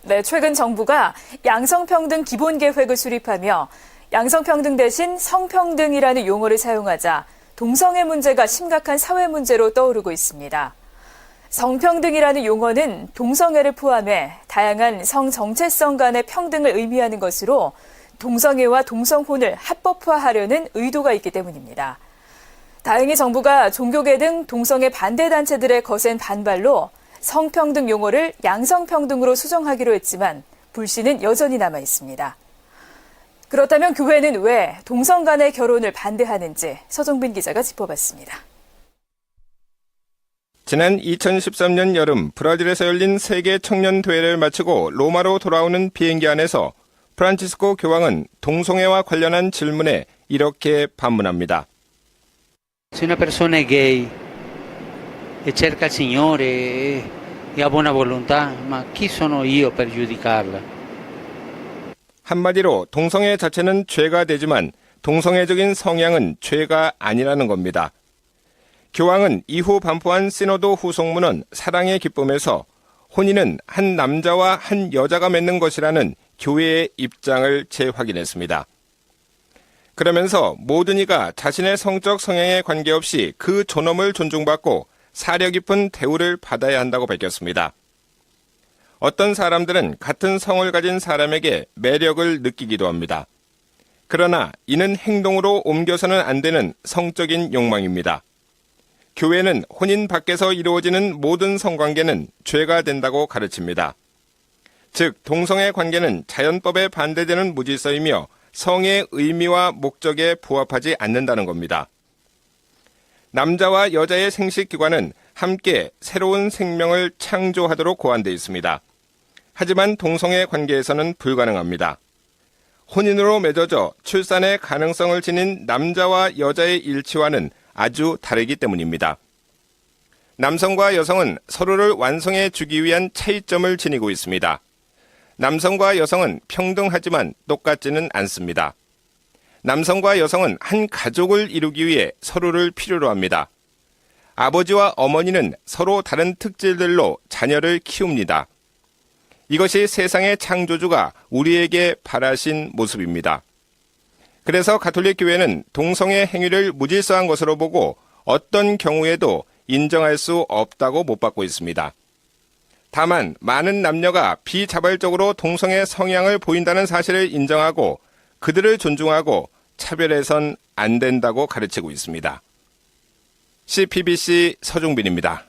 네, 최근 정부가 양성평등 기본계획을 수립하며 양성평등 대신 성평등이라는 용어를 사용하자 동성애 문제가 심각한 사회 문제로 떠오르고 있습니다. 성평등이라는 용어는 동성애를 포함해 다양한 성 정체성 간의 평등을 의미하는 것으로 동성애와 동성혼을 합법화하려는 의도가 있기 때문입니다. 다행히 정부가 종교계 등 동성애 반대 단체들의 거센 반발로 성평등 용어를 양성평등으로 수정하기로 했지만 불씨는 여전히 남아 있습니다. 그렇다면 교회는 왜 동성 간의 결혼을 반대하는지 서종빈 기자가 짚어봤습니다. 지난 2013년 여름 브라질에서 열린 세계 청년 대회를 마치고 로마로 돌아오는 비행기 안에서 프란치스코 교황은 동성애와 관련한 질문에 이렇게 반문합니다. Se una persona è gay e cerca il Signore e ha buona volontà, ma chi sono io per giudicarla? 한마디로 동성애 자체는 죄가 되지만 동성애적인 성향은 죄가 아니라는 겁니다. 교황은 이후 반포한 시노도 후속문은 사랑의 기쁨에서 혼인은 한 남자와 한 여자가 맺는 것이라는 교회의 입장을 재확인했습니다. 그러면서 모든 이가 자신의 성적 성향에 관계없이 그 존엄을 존중받고 사려 깊은 대우를 받아야 한다고 밝혔습니다. 어떤 사람들은 같은 성을 가진 사람에게 매력을 느끼기도 합니다. 그러나 이는 행동으로 옮겨서는 안 되는 성적인 욕망입니다. 교회는 혼인 밖에서 이루어지는 모든 성관계는 죄가 된다고 가르칩니다. 즉, 동성애 관계는 자연법에 반대되는 무질서이며 성의 의미와 목적에 부합하지 않는다는 겁니다. 남자와 여자의 생식기관은 함께 새로운 생명을 창조하도록 고안되어 있습니다. 하지만 동성애 관계에서는 불가능합니다. 혼인으로 맺어져 출산의 가능성을 지닌 남자와 여자의 일치와는 아주 다르기 때문입니다. 남성과 여성은 서로를 완성해 주기 위한 차이점을 지니고 있습니다. 남성과 여성은 평등하지만 똑같지는 않습니다. 남성과 여성은 한 가족을 이루기 위해 서로를 필요로 합니다. 아버지와 어머니는 서로 다른 특질들로 자녀를 키웁니다. 이것이 세상의 창조주가 우리에게 바라신 모습입니다. 그래서 가톨릭 교회는 동성애 행위를 무질서한 것으로 보고 어떤 경우에도 인정할 수 없다고 못 받고 있습니다. 다만 많은 남녀가 비자발적으로 동성애 성향을 보인다는 사실을 인정하고 그들을 존중하고 차별해선 안 된다고 가르치고 있습니다. CPBC 서종빈입니다.